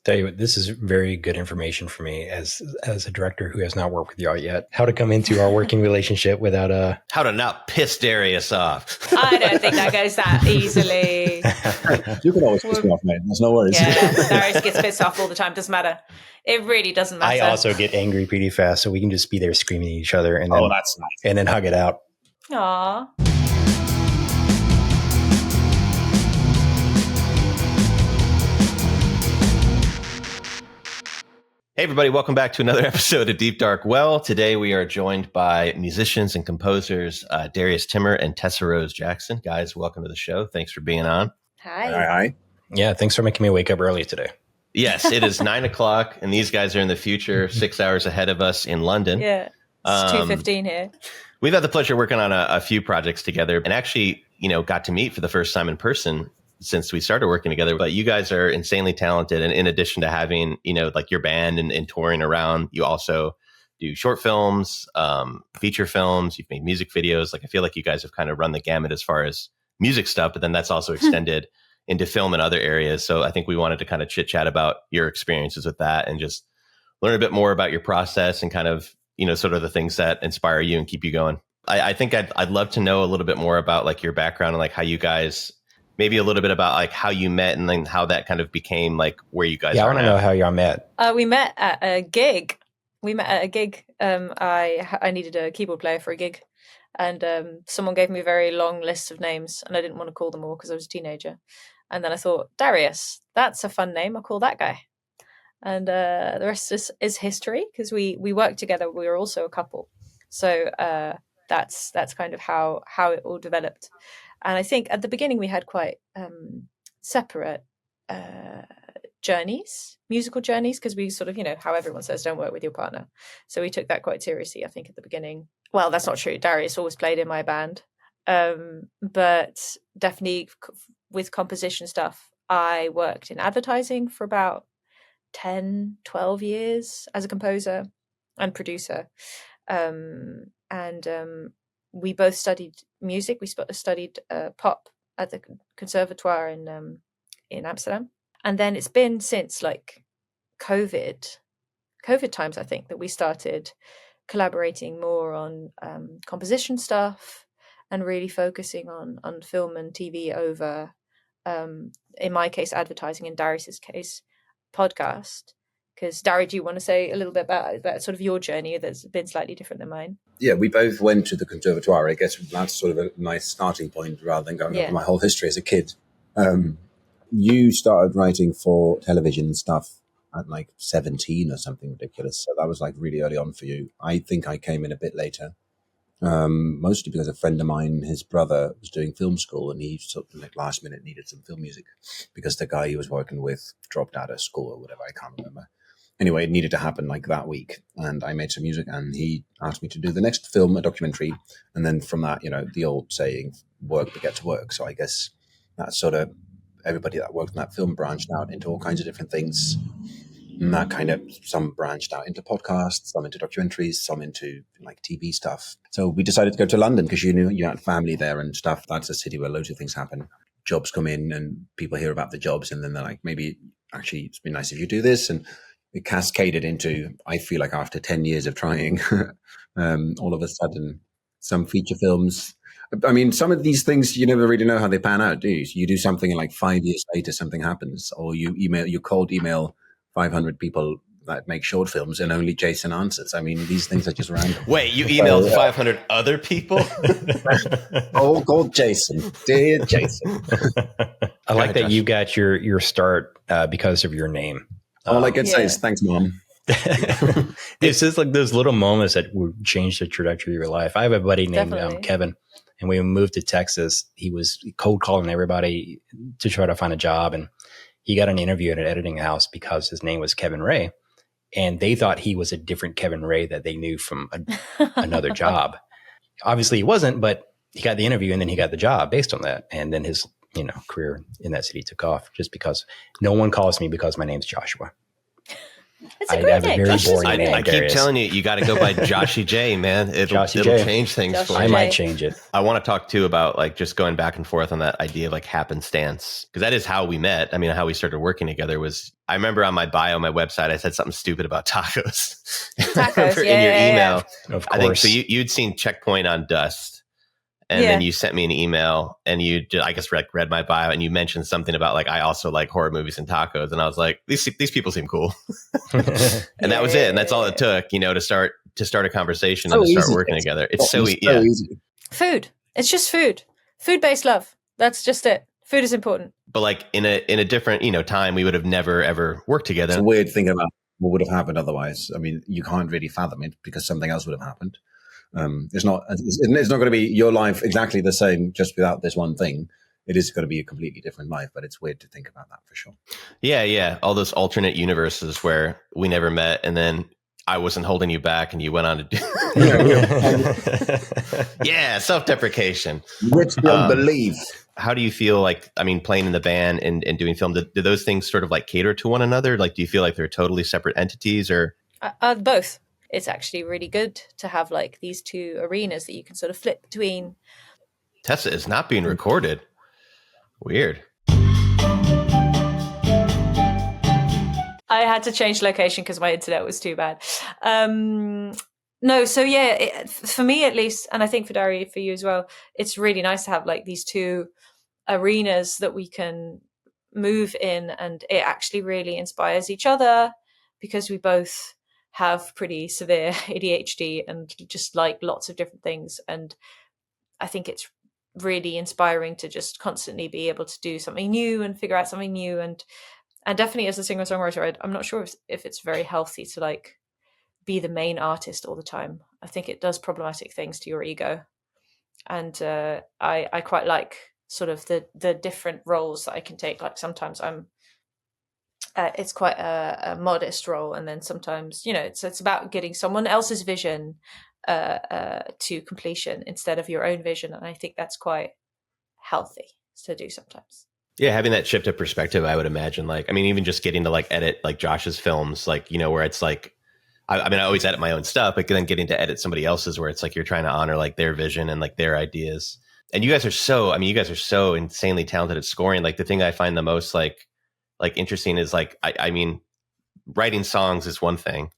Tell you what, this is very good information for me as a director who has not worked with y'all yet. How to come into our working relationship without how to not piss Darius off. I don't think that goes that easily. You can always piss me off, mate. There's no worries. Yeah, Darius gets pissed off all the time. Doesn't matter. It really doesn't matter. I also get angry pretty fast, so we can just be there screaming at each other and then, that's nice. And then hug it out. Aww. Hey, everybody. Welcome back to another episode of Deep Dark Well. Today, we are joined by musicians and composers Darius Timmer and Tessa Rose Jackson. Guys, welcome to the show. Thanks for being on. Hi. Hi. Yeah, thanks for making me wake up early today. Yes, it is 9 o'clock, and these guys are in the future, 6 hours ahead of us in London. Yeah, it's 2:15 here. We've had the pleasure of working on a few projects together and actually, got to meet for the first time in person since we started working together. But you guys are insanely talented. And in addition to having, like your band and touring around, you also do short films, feature films. You've made music videos. Like, I feel like you guys have kind of run the gamut as far as music stuff, but then that's also extended into film and other areas. So I think we wanted to kind of chit chat about your experiences with that and just learn a bit more about your process and kind of, sort of the things that inspire you and keep you going. I think I'd love to know a little bit more about like your background and like how you guys, maybe a little bit about like how you met and then how that kind of became like where you guys are. I want to know how y'all met. We met at a gig. I needed a keyboard player for a gig. And someone gave me a very long list of names and I didn't want to call them all because I was a teenager. And then I thought, Darius, that's a fun name. I'll call that guy. And the rest is history because we worked together. We were also a couple. So that's kind of how it all developed. And I think at the beginning we had quite separate journeys, musical journeys, because we sort of, how everyone says, don't work with your partner. So we took that quite seriously, I think, at the beginning. Well, that's not true. Darius always played in my band. But definitely with composition stuff, I worked in advertising for about 10, 12 years as a composer and producer. We both studied music. We studied pop at the conservatoire in Amsterdam. And then it's been since like COVID times, I think, that we started collaborating more on composition stuff and really focusing on film and TV over, in my case, advertising, in Darius's case, podcast. Because Darius, do you want to say a little bit about sort of your journey that's been slightly different than mine? Yeah, we both went to the conservatoire. I guess that's sort of a nice starting point rather than going over my whole history as a kid. You started writing for television and stuff at like 17 or something ridiculous. So that was like really early on for you. I think I came in a bit later, mostly because a friend of mine, his brother, was doing film school and he sort of like last minute needed some film music because the guy he was working with dropped out of school or whatever. I can't remember. Anyway, it needed to happen like that week. And I made some music and he asked me to do the next film, a documentary. And then from that, the old saying, work begets work. So I guess that's sort of everybody that worked in that film branched out into all kinds of different things. And that kind of, some branched out into podcasts, some into documentaries, some into like TV stuff. So we decided to go to London because you knew you had family there and stuff. That's a city where loads of things happen. Jobs come in and people hear about the jobs and then they're like, maybe actually it's been nice if you do this. And it cascaded into, I feel like after 10 years of trying, all of a sudden, some feature films. I mean, some of these things, you never really know how they pan out, do you? You do something and like 5 years later, something happens. Or you cold email 500 people that make short films and only Jason answers. I mean, these things are just random. Wait, you emailed 500 other people? Oh, called Jason. Dear Jason. I like that you got your start because of your name. All I can say is thanks, Mom. It's just like those little moments that would change the trajectory of your life. I have a buddy named Kevin, and when we moved to Texas, he was cold calling everybody to try to find a job. And he got an interview at an editing house because his name was Kevin Ray. And they thought he was a different Kevin Ray that they knew from another job. Obviously he wasn't, but he got the interview and then he got the job based on that. And then his career in that city took off just because no one calls me because my name's Joshua. It's a great name. Very boring name. I keep telling you, you got to go by Joshy J, man. It'll change things for you. I might change it. I want to talk too about like just going back and forth on that idea of like happenstance, because that is how we met. I mean, how we started working together was, I remember on my bio, my website, I said something stupid about tacos. Tacos, in your email. Of course. I think so. You'd seen Checkpoint on Dust. And then you sent me an email and you, I guess, read my bio and you mentioned something about like, I also like horror movies and tacos. And I was like, these people seem cool. And that was it. And that's all it took, to start a conversation and to start working together. It's so easy. Food. It's just food. Food-based love. That's just it. Food is important. But like in a different, time, we would have never, ever worked together. It's a weird thing about what would have happened otherwise. I mean, you can't really fathom it because something else would have happened. It's not going to be your life exactly the same just without this one thing. It is going to be a completely different life, but it's weird to think about that for sure. Yeah. All those alternate universes where we never met and then I wasn't holding you back and you went on to do self-deprecation. Which beyond belief. How do you feel like, playing in the band and doing film, do those things sort of like cater to one another? Like, do you feel like they're totally separate entities or? Both. It's actually really good to have like these two arenas that you can sort of flip between. Tessa is not being recorded. Weird. I had to change location because my internet was too bad. No, so yeah, for me at least, and I think for Darius, for you as well, it's really nice to have like these two arenas that we can move in, and it actually really inspires each other because we both have pretty severe ADHD and just like lots of different things. And I think it's really inspiring to just constantly be able to do something new and figure out something new. And definitely as a singer-songwriter, I'm not sure if it's very healthy to like be the main artist all the time. I think it does problematic things to your ego. And I quite like sort of the different roles that I can take. Like sometimes it's quite a modest role, and then sometimes it's about getting someone else's vision to completion instead of your own vision, and I think that's quite healthy to do sometimes. Yeah, having that shift of perspective, I would imagine. Like, even just getting to like edit like Josh's films, like where it's like, I always edit my own stuff, but then getting to edit somebody else's, where it's like you're trying to honor like their vision and like their ideas. And you guys are so insanely talented at scoring. Like the thing I find the most like interesting is like, writing songs is one thing,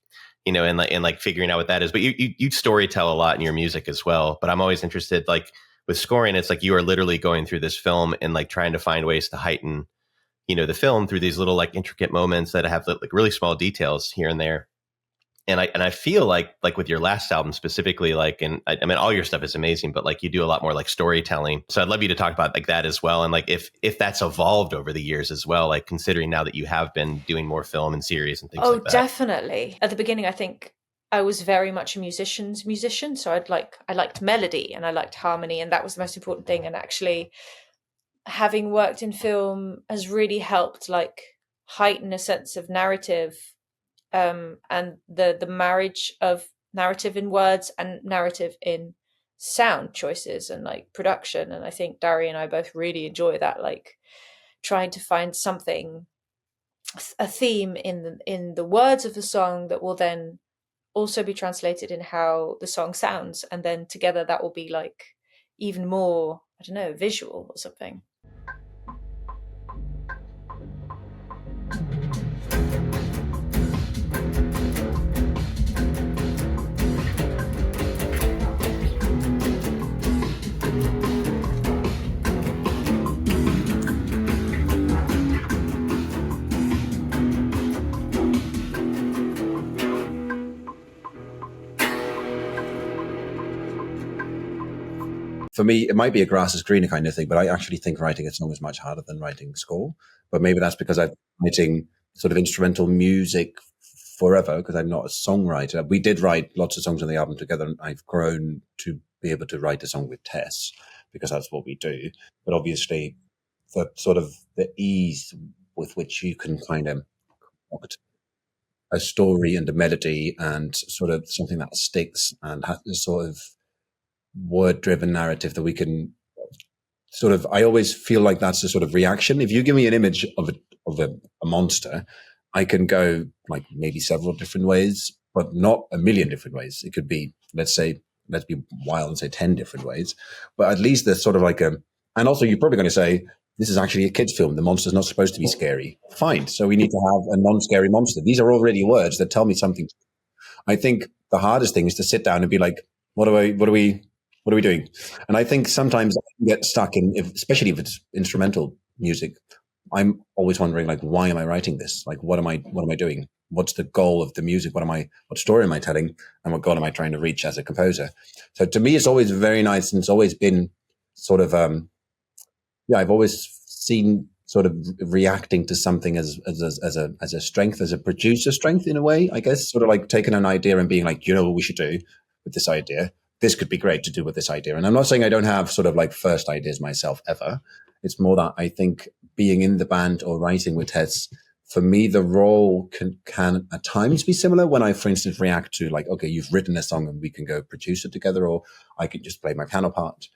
and figuring out what that is, but you story tell a lot in your music as well. But I'm always interested, like with scoring, it's like you are literally going through this film and like trying to find ways to heighten, the film through these little like intricate moments that have like really small details here and there. And I feel like with your last album specifically, like, and all your stuff is amazing, but like you do a lot more like storytelling. So I'd love you to talk about like that as well. And like, if that's evolved over the years as well, like considering now that you have been doing more film and series and things like that. Oh, definitely. At the beginning, I think I was very much a musician. So I liked melody and I liked harmony, and that was the most important thing. And actually having worked in film has really helped like heighten a sense of narrative. And the marriage of narrative in words and narrative in sound choices and like production. And I think Darius and I both really enjoy that, like trying to find something, a theme in the words of the song that will then also be translated in how the song sounds, and then together that will be like even more, I don't know, visual or something. For me, it might be a grass is greener kind of thing, but I actually think writing a song is much harder than writing score. But maybe that's because I've been writing sort of instrumental music forever, because I'm not a songwriter. We did write lots of songs on the album together, and I've grown to be able to write a song with Tess because that's what we do. But obviously, the sort of the ease with which you can kind of concoct a story and a melody and sort of something that sticks and has this sort of word-driven narrative that we can sort of, I always feel like that's a sort of reaction. If you give me an image of a monster, I can go like maybe several different ways, but not a million different ways. It could be, let's be wild and say 10 different ways, but at least there's sort of like and also you're probably going to say, this is actually a kid's film. The monster's not supposed to be scary. Fine. So we need to have a non-scary monster. These are already words that tell me something. I think the hardest thing is to sit down and be like, what are we doing? And I think sometimes I get stuck especially if it's instrumental music, I'm always wondering, like, why am I writing this? Like, what am I doing? What's the goal of the music? What story am I telling? And what goal am I trying to reach as a composer? So to me, it's always very nice. And it's always been sort of, I've always seen sort of reacting to something as a strength, as a producer strength in a way, I guess, sort of like taking an idea and being like, you know what we should do with this idea? This could be great to do with this idea. And I'm not saying I don't have sort of like first ideas myself ever. It's more that I think being in the band or writing with Tess, for me, the role can at times be similar when I, for instance, react to like, okay, you've written a song and we can go produce it together, or I could just play my piano part.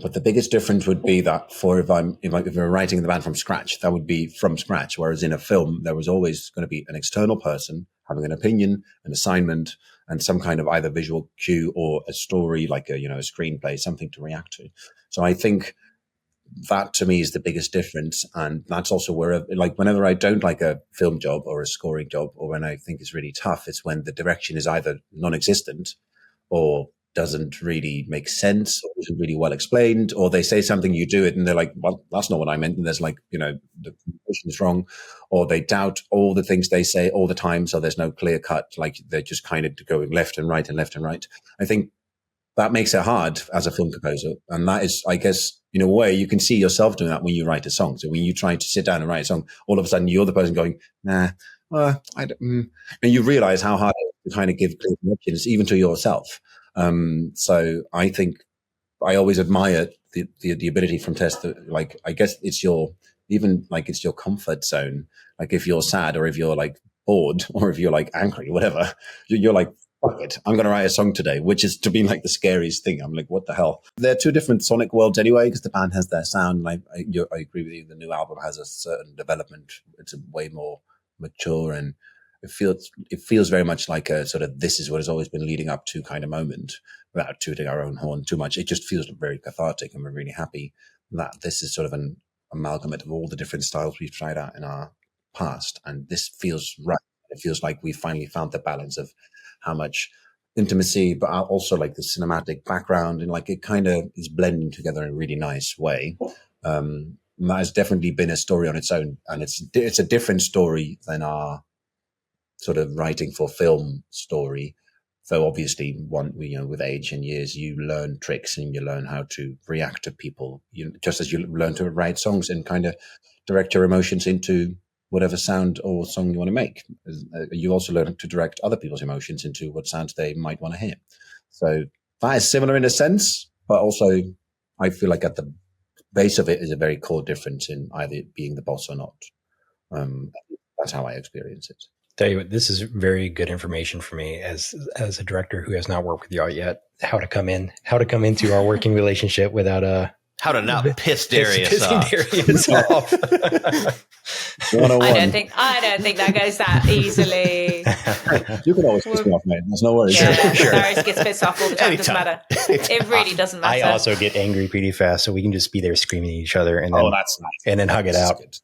But the biggest difference would be that if we're writing the band from scratch, that would be from scratch. Whereas in a film, there was always going to be an external person having an opinion, an assignment, and some kind of either visual cue or a story, like a screenplay, something to react to. So I think that to me is the biggest difference. And that's also where, like, whenever I don't like a film job or a scoring job, or when I think it's really tough, it's when the direction is either non-existent or doesn't really make sense, or isn't really well explained, or they say something, you do it, and they're like, well, that's not what I meant. And there's like, the communication is wrong, or they doubt all the things they say all the time. So there's no clear cut, like they're just kind of going left and right and left and right. I think that makes it hard as a film composer. And that is, I guess, in a way, you can see yourself doing that when you write a song. So when you try to sit down and write a song, all of a sudden you're the person going, nah, I don't, and you realize how hard it is to kind of give clear directions, even to yourself. So I think I always admire the ability from Tess that, like, I guess it's your comfort zone. Like if you're sad, or if you're like bored, or if you're like angry, whatever, you're like, fuck it, I'm going to write a song today, which is to be like the scariest thing. I'm like, what the hell? They're two different sonic worlds anyway, because the band has their sound. And I agree with you. The new album has a certain development. It's a way more mature, and it feels very much like a sort of, this is what has always been leading up to kind of moment, without tooting our own horn too much. It just feels very cathartic, and we're really happy that this is sort of an amalgamate of all the different styles we've tried out in our past. And this feels right. It feels like we finally found the balance of how much intimacy, but also like the cinematic background, and like it kind of is blending together in a really nice way. That has definitely been a story on its own, and it's a different story than our sort of writing for film story. So obviously, with age and years, you learn tricks and you learn how to react to people. Just as you learn to write songs and kind of direct your emotions into whatever sound or song you want to make. You also learn to direct other people's emotions into what sounds they might want to hear. So that is similar in a sense, but also I feel like at the base of it is a very core difference in either being the boss or not. That's how I experience it. Tell you what, this is very good information for me as a director who has not worked with y'all yet. How to come into our working relationship without how to not piss Darius off. Darius off. I don't think that goes that easily. You can always piss me off, mate. There's no worries. Yeah, sure. Darius gets pissed off all the time. Doesn't matter. It really doesn't matter. I also get angry pretty fast, so we can just be there screaming at each other and then, that's nice. And then hug it out. Good.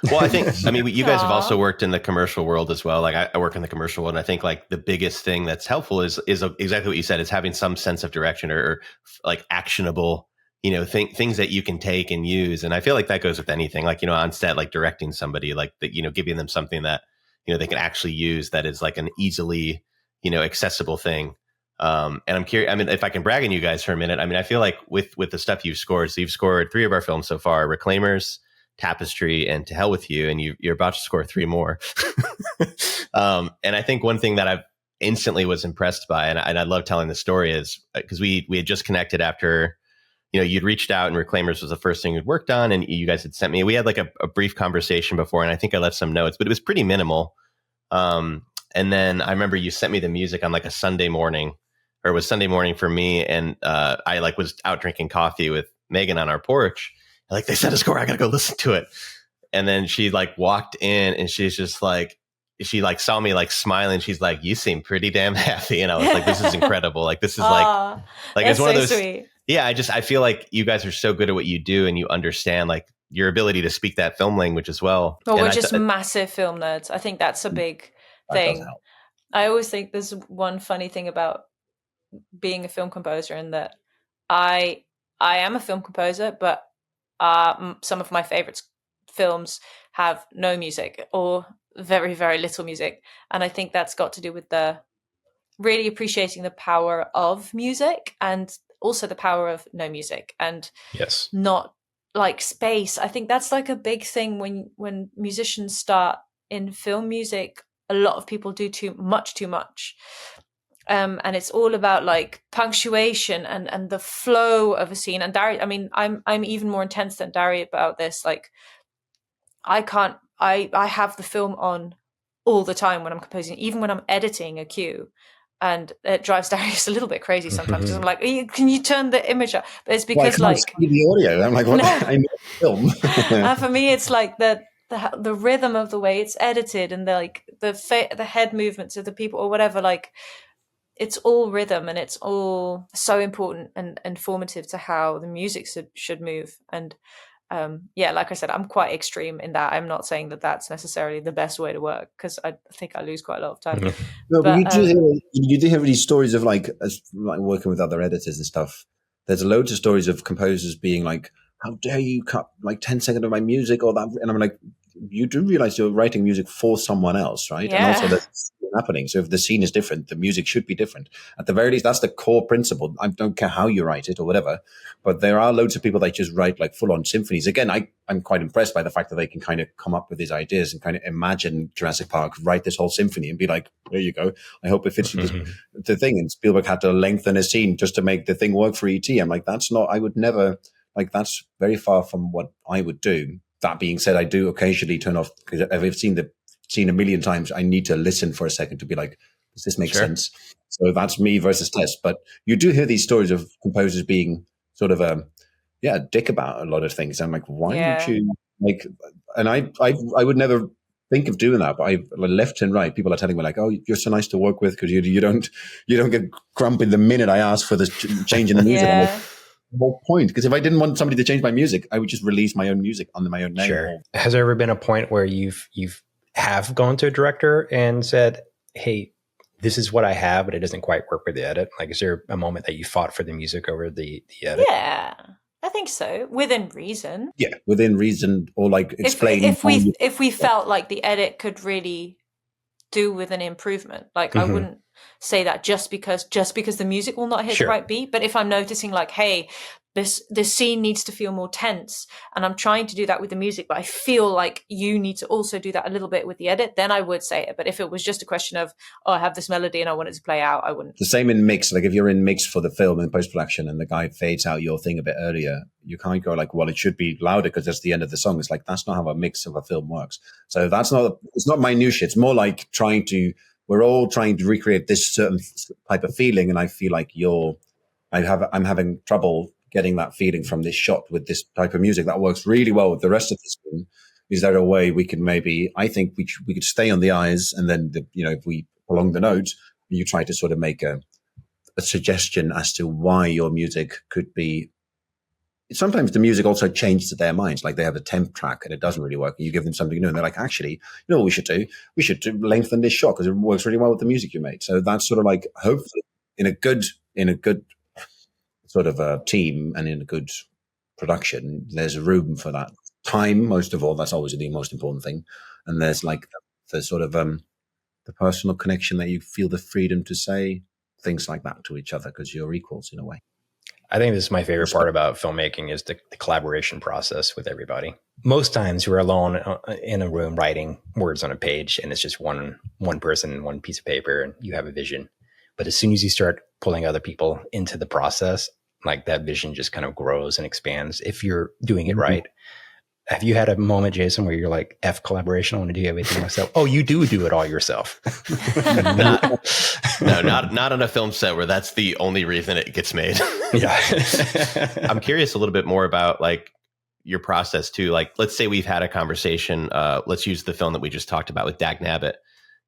Well, I mean, you guys have also worked in the commercial world as well. Like I work in the commercial world, and I think like the biggest thing that's helpful is exactly what you said, is having some sense of direction or like actionable, things that you can take and use. And I feel like that goes with anything, like, on set, like directing somebody, like that, giving them something that, they can actually use, that is like an easily, accessible thing. And I'm curious, I mean, if I can brag on you guys for a minute, I mean, I feel like with the stuff you've scored, so you've scored 3 of our films so far: Reclaimers, Tapestry, and To Hell With You, and you're about to score 3 more. And I think one thing that I've instantly was impressed by, and I love telling the story, is because we had just connected after, you'd reached out, and Reclaimers was the first thing you'd worked on, and you guys had sent me, we had like a brief conversation before, and I think I left some notes, but it was pretty minimal. And then I remember you sent me the music on like a Sunday morning, or it was Sunday morning for me, and I like was out drinking coffee with Megan on our porch. Like, they sent a score, I gotta go listen to it. And then she like walked in and she's just like, she like saw me like smiling. She's like, you seem pretty damn happy. And I was like, this is incredible. Like, this is like it's one of those. Sweet. Yeah. I feel like you guys are so good at what you do and you understand like your ability to speak that film language as well. Well, we're just massive film nerds. I think that's a big thing. I always think there's one funny thing about being a film composer, in that I am a film composer, but some of my favorite films have no music or very, very little music. And I think that's got to do with the really appreciating the power of music and also the power of no music and not like space. I think that's like a big thing when musicians start in film music. A lot of people do too much. And it's all about like punctuation and the flow of a scene. And Darius, I mean, I'm even more intense than Darius about this. Like, I have the film on all the time when I'm composing, even when I'm editing a cue. And it drives Darius a little bit crazy sometimes because I'm like, can you turn the image up? But it's because like the audio. I'm like, what? I know film. And for me, it's like the rhythm of the way it's edited and the head movements of the people or whatever. Like, it's all rhythm and it's all so important and informative to how the music should move. And like I said, I'm quite extreme in that. I'm not saying that that's necessarily the best way to work because I think I lose quite a lot of time. No, but you do hear these stories of like working with other editors and stuff. There's loads of stories of composers being like, how dare you cut like 10 seconds of my music or that? And I'm like, you do realize you're writing music for someone else, right? Yeah. And also that's happening. So if the scene is different, the music should be different. At the very least, that's the core principle. I don't care how you write it or whatever, but there are loads of people that just write like full-on symphonies. Again, I'm quite impressed by the fact that they can kind of come up with these ideas and kind of imagine Jurassic Park, write this whole symphony and be like, there you go. I hope it fits the thing. And Spielberg had to lengthen a scene just to make the thing work for E.T. I'm like, I would never, like, that's very far from what I would do. That being said, I do occasionally turn off because I've seen the scene a million times. I need to listen for a second to be like, does this make sense? So that's me versus Tess. But you do hear these stories of composers being sort of a dick about a lot of things. I'm like, why would you like? And I would never think of doing that. But I left and right, people are telling me like, oh, you're so nice to work with because you don't get grumpy the minute I ask for the change in the music. I'm like, whole point, because if I didn't want somebody to change my music, I would just release my own music under my own name. Sure. Has there ever been a point where you've gone to a director and said, hey, this is what I have, but it doesn't quite work with the edit? Like, is there a moment that you fought for the music over the edit? Yeah, I think so. Within reason. Yeah, within reason, or like explain. If we felt like the edit could really do with an improvement, like I wouldn't say that just because the music will not hit the right beat. But if I'm noticing like, hey, this scene needs to feel more tense and I'm trying to do that with the music, but I feel like you need to also do that a little bit with the edit, then I would say it. But if it was just a question of, oh, I have this melody and I want it to play out, I wouldn't. The same in mix. Like if you're in mix for the film in post-production and the guy fades out your thing a bit earlier, you can't go like, well, it should be louder because that's the end of the song. It's like, that's not how a mix of a film works. So it's not minutiae. It's more like we're all trying to recreate this certain type of feeling. And I feel like I'm having trouble getting that feeling from this shot with this type of music that works really well with the rest of the scene. Is there a way we can I think we could stay on the eyes and then, if we prolong the note, you try to sort of make a suggestion as to why your music could be. Sometimes the music also changes their minds. Like they have a temp track and it doesn't really work. And you give them something new and they're like, actually, you know what we should do? We should lengthen this shot because it works really well with the music you made. So that's sort of like, hopefully in a good sort of a team and in a good production, there's room for that time. Most of all, that's always the most important thing. And there's like the sort of the personal connection that you feel the freedom to say things like that to each other because you're equals in a way. I think this is my favorite part about filmmaking is the collaboration process with everybody. Most times we're alone in a room writing words on a page and it's just one person, one piece of paper, and you have a vision. But as soon as you start pulling other people into the process, like that vision just kind of grows and expands if you're doing it right. Have you had a moment, Jason, where you're like, F collaboration, I want to do everything myself? Oh, you do it all yourself. Not on a film set where that's the only reason it gets made. Yeah. I'm curious a little bit more about like your process too. Like, let's say we've had a conversation. Let's use the film that we just talked about with Dag Nabbit.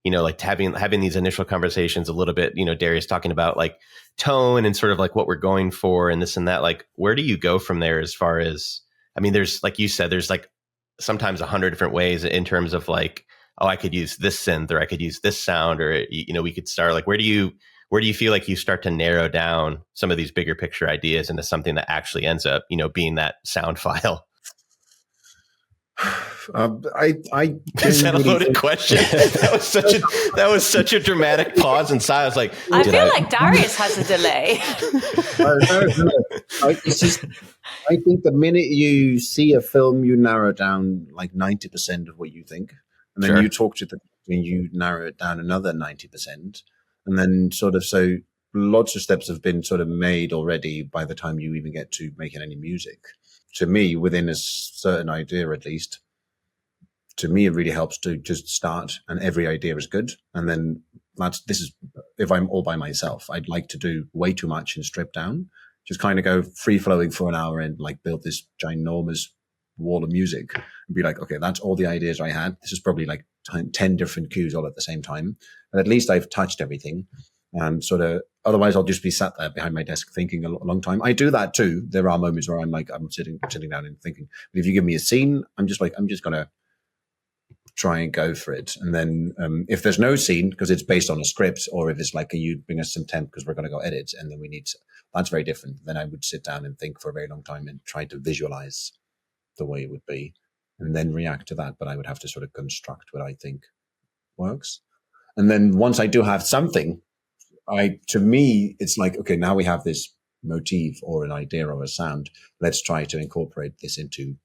You know, like having these initial conversations a little bit, you know, Darius talking about like tone and sort of like what we're going for and this and that. Like, where do you go from there as far as, I mean, there's, like you said, there's like sometimes 100 different ways in terms of like, oh, I could use this synth or I could use this sound, or, you know, we could start like, where do you feel like you start to narrow down some of these bigger picture ideas into something that actually ends up, you know, being that sound file? I Is that a loaded question? that was such a dramatic pause and silence. Like, I feel like Darius has a delay. I think the minute you see a film, you narrow down like 90% of what you think, and then you talk to the and you narrow it down another 90%, and then sort of so lots of steps have been sort of made already by the time you even get to making any music. To me, within a certain idea, at least, to me, it really helps to just start, and every idea is good. And then this is if I'm all by myself, I'd like to do way too much and strip down, just kind of go free flowing for an hour and like build this ginormous wall of music and be like, okay, that's all the ideas I had. This is probably like 10 different cues all at the same time. And at least I've touched everything. And sort of, otherwise I'll just be sat there behind my desk thinking a long time. I do that too. There are moments where I'm sitting down and thinking. But if you give me a scene, I'm just going to try and go for it. And then if there's no scene, because it's based on a script, or if it's like, you bring us some temp because we're going to go edit, and then that's very different. Then I would sit down and think for a very long time and try to visualize the way it would be and then react to that. But I would have to sort of construct what I think works. And then once I do have something, to me, it's like, okay, now we have this motif or an idea or a sound. Let's try to incorporate this into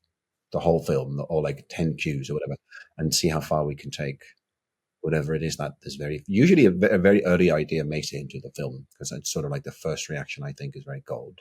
the whole film, or like 10 cues or whatever, and see how far we can take whatever it is that is usually a very early idea makes it into the film, because it's sort of like the first reaction I think is very gold.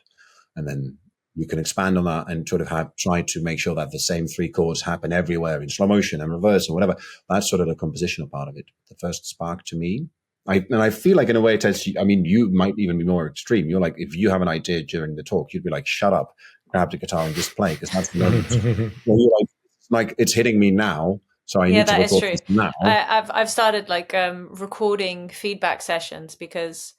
And then you can expand on that and sort of try to make sure that the same 3 chords happen everywhere in slow motion and reverse or whatever. That's sort of the compositional part of it. The first spark to me. I feel like in a way, Tess, I mean, you might even be more extreme. You're like, if you have an idea during the talk, you'd be like, shut up, grab the guitar and just play, because that's the moment. You're like, it's hitting me now, so I need to record this now. I've started like recording feedback sessions, because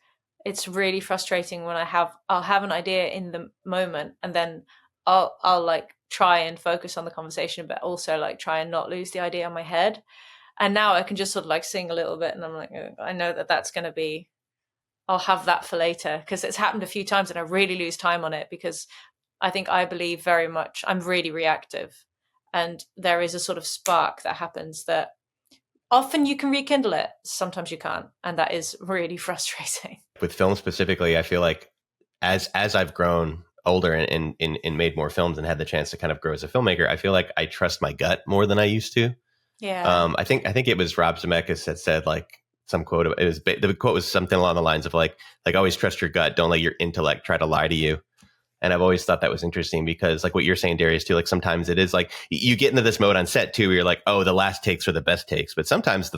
it's really frustrating when I'll have an idea in the moment, and then I'll like try and focus on the conversation, but also like try and not lose the idea in my head. And now I can just sort of like sing a little bit, and I'm like, I know that's going to be, I'll have that for later, because it's happened a few times and I really lose time on it, because I believe very much I'm really reactive, and there is a sort of spark that happens that often you can rekindle it, sometimes you can't, and that is really frustrating. With film specifically, I feel like as I've grown older and made more films and had the chance to kind of grow as a filmmaker, I feel like I trust my gut more than I used to. Yeah. I think it was Rob Zemeckis that said like some quote. The quote was something along the lines of like always trust your gut. Don't let your intellect try to lie to you. And I've always thought that was interesting, because like what you're saying, Darius, too, like sometimes it is like you get into this mode on set too, where you're like, oh, the last takes are the best takes. But sometimes the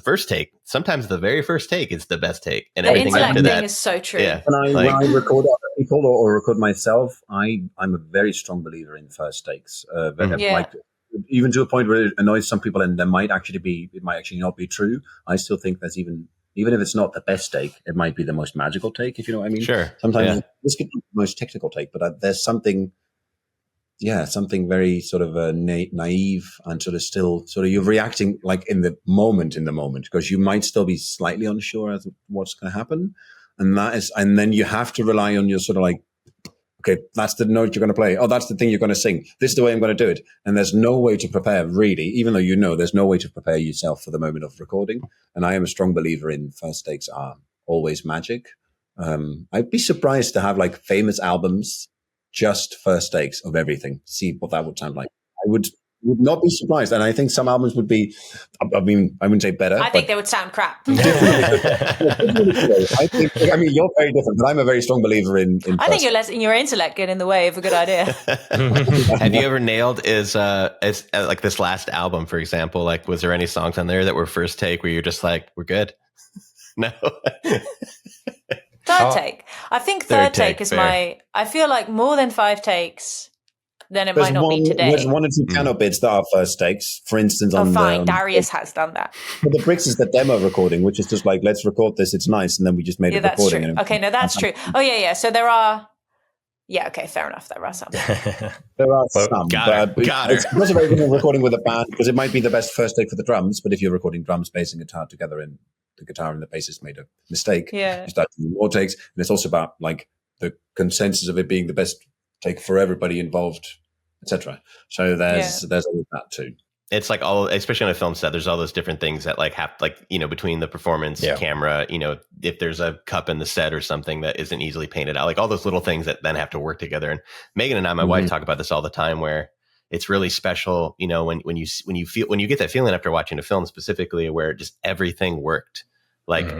very first take is the best take. And everything after that is so true. Yeah. When I record other people or record myself, I'm a very strong believer in first takes. Like, even to a point where it annoys some people, and it might actually not be true. I still think there's even if it's not the best take, it might be the most magical take, if you know what I mean. Sure. Sometimes this could be the most technical take, but there's something very sort of naive and sort of still sort of you're reacting like in the moment, because you might still be slightly unsure as what's going to happen. And then you have to rely on your sort of like, okay, that's the note you're going to play. Oh, that's the thing you're going to sing. This is the way I'm going to do it. And there's no way to prepare, really, even though there's no way to prepare yourself for the moment of recording. And I am a strong believer in first takes are always magic. I'd be surprised to have like famous albums, just first takes of everything. See what that would sound like. I would not be surprised. And I think some albums would be, I mean, I wouldn't say better. I think they would sound crap. I mean, you're very different, but I'm a very strong believer in I think you're letting your intellect get in the way of a good idea. Have you ever nailed as like this last album, for example, like was there any songs on there that were first take where you're just like, we're good? No. Third take. I think third take is fair. I feel like more than 5 takes, then it might not be today. There's one or two piano bits that are first takes. For instance, Darius has done that. But the Bricks is the demo recording, which is just like, let's record this. It's nice, and then we just made a recording. True. Okay, no, that's true. Oh yeah. So there are. Yeah. Okay. Fair enough. There are some. There are some. Got her. It's not a very good recording with a band because it might be the best first take for the drums. But if you're recording drums, bass, and guitar together, and the guitar and the bassist made a mistake, you start doing more takes, and it's also about like the consensus of it being the best take for everybody involved, etc. So there's always that too. It's like especially on a film set, there's all those different things that like have like, between the performance camera, if there's a cup in the set or something that isn't easily painted out, like all those little things that then have to work together. And Megan and I, my wife, talk about this all the time, where it's really special, when you get that feeling after watching a film specifically where just everything worked, like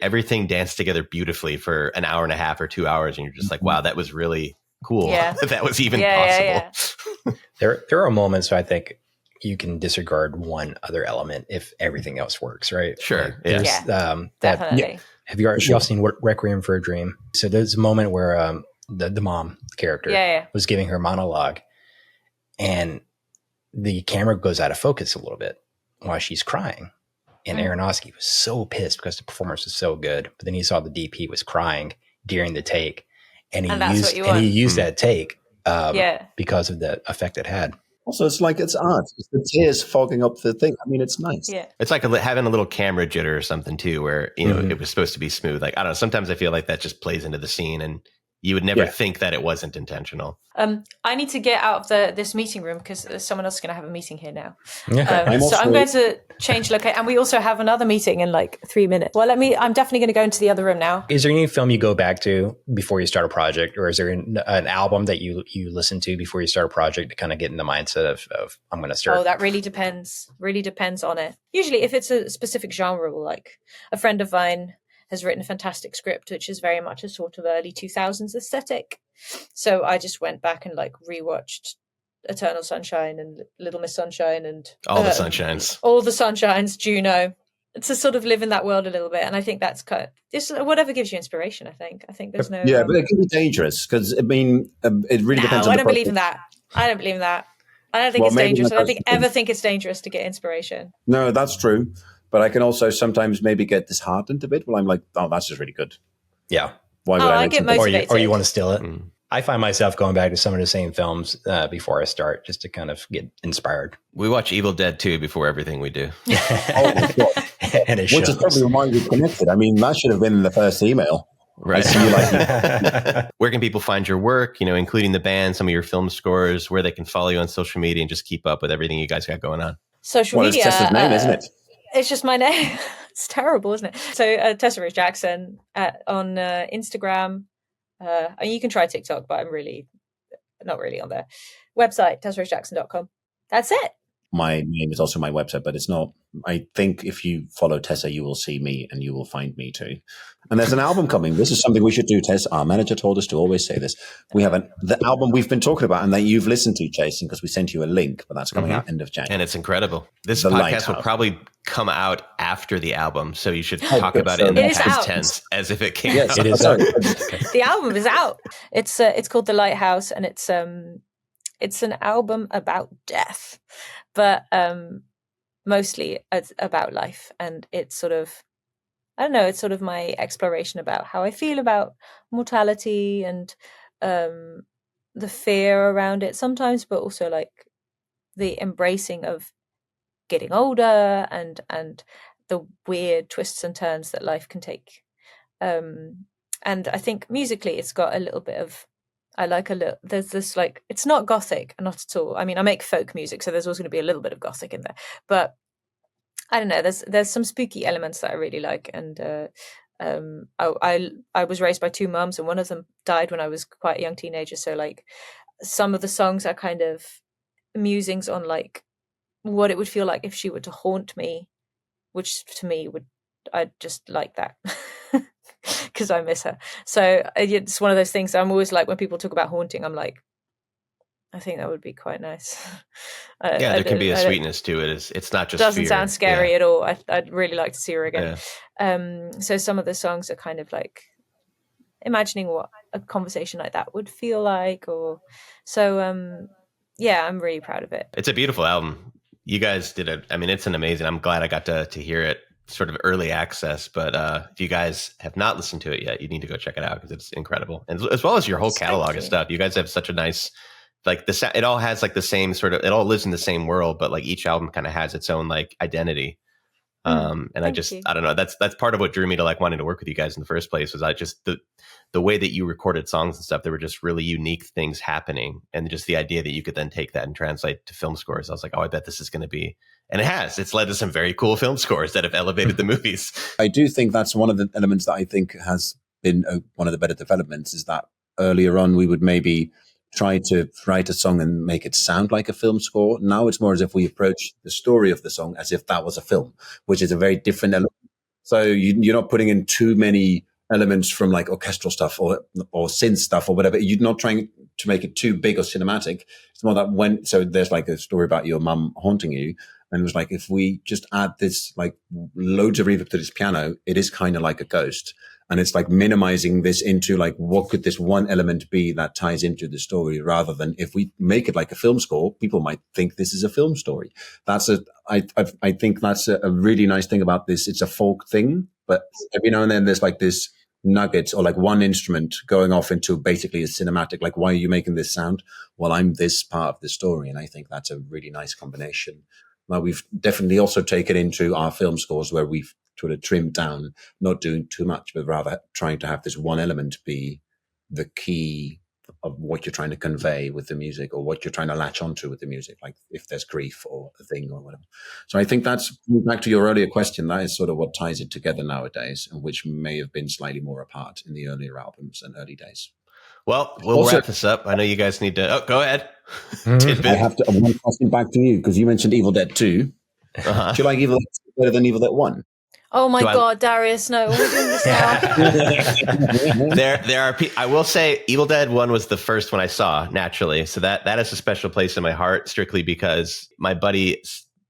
everything danced together beautifully for an hour and a half or 2 hours. And you're just like, wow, that was really cool. That was even possible. There are moments where I think you can disregard one other element if everything else works, right? Sure. Definitely. Have you all seen Requiem for a Dream? So there's a moment where the mom character was giving her monologue, and the camera goes out of focus a little bit while she's crying. And Aronofsky was so pissed because the performance was so good, but then he saw the DP was crying during the take, and he used that take because of the effect it had. Also, it's like it's art. It's the tears fogging up the thing. I mean, it's nice. Yeah. It's like having a little camera jitter or something too, where, it was supposed to be smooth. Like, I don't know, sometimes I feel like that just plays into the scene and you would never think that it wasn't intentional. I need to get out of this meeting room because someone else is going to have a meeting here now. So I'm going to change location, and we also have another meeting in like 3 minutes. Well, I'm definitely going to go into the other room now. Is there any film you go back to before you start a project, or is there an album that you listen to before you start a project to kind of get in the mindset of I'm going to start? Oh, that really depends. Really depends on it. Usually, if it's a specific genre, like a friend of mine has written a fantastic script, which is very much a sort of early 2000s aesthetic. So I just went back and like rewatched Eternal Sunshine and Little Miss Sunshine and all the Sunshines, Juno, to sort of live in that world a little bit. And I think that's kind of just whatever gives you inspiration. I think there's no. Yeah, but it can be dangerous because it really depends on I don't believe in that. I don't believe in that. I don't think it's dangerous. I don't think it's dangerous to get inspiration. No, that's true. But I can also sometimes maybe get disheartened a bit when I'm like, oh, that's just really good. Yeah. Why would I get motivated? Or you want to steal it? I find myself going back to some of the same films before I start, just to kind of get inspired. We watch Evil Dead 2 before everything we do. And it shows. Which is probably why we connected. I mean, that should have been in the first email. Right. Where can people find your work, including the band, some of your film scores, where they can follow you on social media and just keep up with everything you guys got going on? Social media. It's Tessa's name, isn't it? It's just my name. It's terrible, isn't it? So Tessa Rich Jackson on Instagram. You can try TikTok, but I'm really not really on there. Website, tessarichjackson.com. That's it. My name is also my website, but it's not. I think if you follow Tessa, you will see me and you will find me too. And there's an album coming. This is something we should do, Tess. Our manager told us to always say this. We have the album we've been talking about and that you've listened to, Jason, because we sent you a link, but that's coming out end of January. And it's incredible. This podcast will probably come out after the album, so you should talk about it in the past tense as if it came out. It is out. The album is out. It's called The Lighthouse, and it's an album about death, but mostly it's about life. And it's sort of, I don't know, it's sort of my exploration about how I feel about mortality and the fear around it sometimes, but also like the embracing of getting older and the weird twists and turns that life can take. And I think musically it's got a little bit of, there's this like, it's not gothic, not at all. I mean, I make folk music, so there's always going to be a little bit of gothic in there, but I don't know, there's some spooky elements that I really like. And I was raised by two mums, and one of them died when I was quite a young teenager. So like some of the songs are kind of musings on like what it would feel like if she were to haunt me, which to me I'd just like that. Because I miss her. So it's one of those things. I'm always like, when people talk about haunting, I'm like, I think that would be quite nice. There can be a sweetness to it. It's not just doesn't fear. Sound scary at all. I'd really like to see her again. So some of the songs are kind of like imagining what a conversation like that would feel like, or so. yeah, I'm really proud of it. It's a beautiful album. You guys did it. I mean, it's an amazing. I'm glad I got to hear it, sort of early access. But if you guys have not listened to it yet, you need to go check it out because it's incredible, and as well as your whole catalog of stuff. You guys have such a nice, like it all has like the same sort of. It all lives in the same world, but like each album kind of has its own like identity. And I don't know. That's part of what drew me to like wanting to work with you guys in the first place. Was I just the way that you recorded songs and stuff, there were just really unique things happening. And just the idea that you could then take that and translate to film scores. I was like, oh, I bet this is going to be, and it has, it's led to some very cool film scores that have elevated the movies. I do think that's one of the elements that I think has been one of the better developments, is that earlier on we would maybe try to write a song and make it sound like a film score. Now it's more as if we approach the story of the song as if that was a film, which is a very different element. So you're not putting in too many elements from like orchestral stuff or synth stuff or whatever. You're not trying to make it too big or cinematic. It's more that so there's like a story about your mum haunting you. And it was like, if we just add this, like loads of reverb to this piano, it is kind of like a ghost. And it's like minimizing this into like, what could this one element be that ties into the story, rather than if we make it like a film score, people might think this is a film story. I think that's a really nice thing about this. It's a folk thing, but every now and then there's like this nugget or like one instrument going off into basically a cinematic, like, why are you making this sound? Well, I'm this part of the story. And I think that's a really nice combination. Now, we've definitely also taken into our film scores where we've sort of trimmed down, not doing too much, but rather trying to have this one element be the key of what you're trying to convey with the music, or what you're trying to latch onto with the music, like if there's grief or a thing or whatever. So I think that's, back to your earlier question, that is sort of what ties it together nowadays, and which may have been slightly more apart in the earlier albums and early days. Well, we'll also wrap this up. I know you guys need to. Oh, go ahead. I have to. One question back to you, because you mentioned Evil Dead 2. Do you like Evil Dead 2 better than Evil Dead 1? Oh my God, Darius! No, we're doing this now. There are. I will say, Evil Dead 1 was the first one I saw naturally, so that is a special place in my heart, strictly because my buddy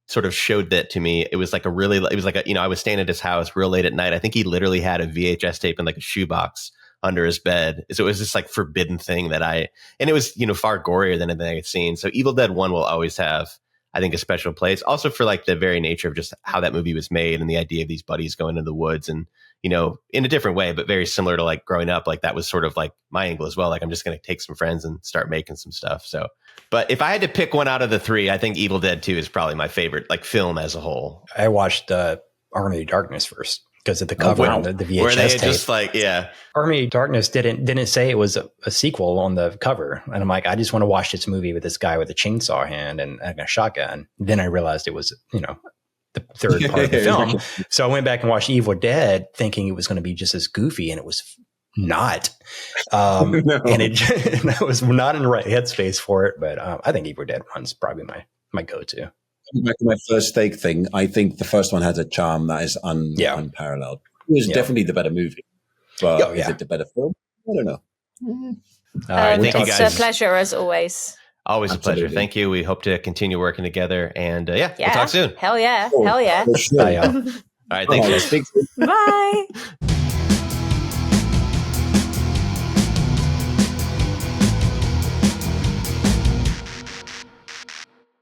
sort of showed that to me. It was like I was staying at his house real late at night. I think he literally had a VHS tape in like a shoebox under his bed. So it was this like forbidden thing and it was, far gorier than anything I had seen. So Evil Dead 1 will always have, I think, a special place, also for like the very nature of just how that movie was made and the idea of these buddies going into the woods and, in a different way, but very similar to like growing up. Like that was sort of like my angle as well. Like I'm just going to take some friends and start making some stuff. So, but if I had to pick one out of the three, I think Evil Dead 2 is probably my favorite, like film as a whole. I watched Army of Darkness first, because of the cover on the VHS where they tape. Just like, yeah. Army of Darkness didn't say it was a sequel on the cover. And I'm like, I just want to watch this movie with this guy with a chainsaw hand and a shotgun. Then I realized it was, the third part of the film. So I went back and watched Evil Dead thinking it was going to be just as goofy, and it was not. No. And I was not in the right headspace for it. But I think Evil Dead 1's probably my go-to. Back to my first take thing, I think the first one has a charm that is unparalleled. It was definitely the better movie, but is it the better film? I don't know. All right, thank you guys. It's a pleasure as always. Always Absolutely. A pleasure. Thank you. We hope to continue working together, and we'll talk soon. Hell yeah. Hell yeah. Sure. All right, thanks. Bye.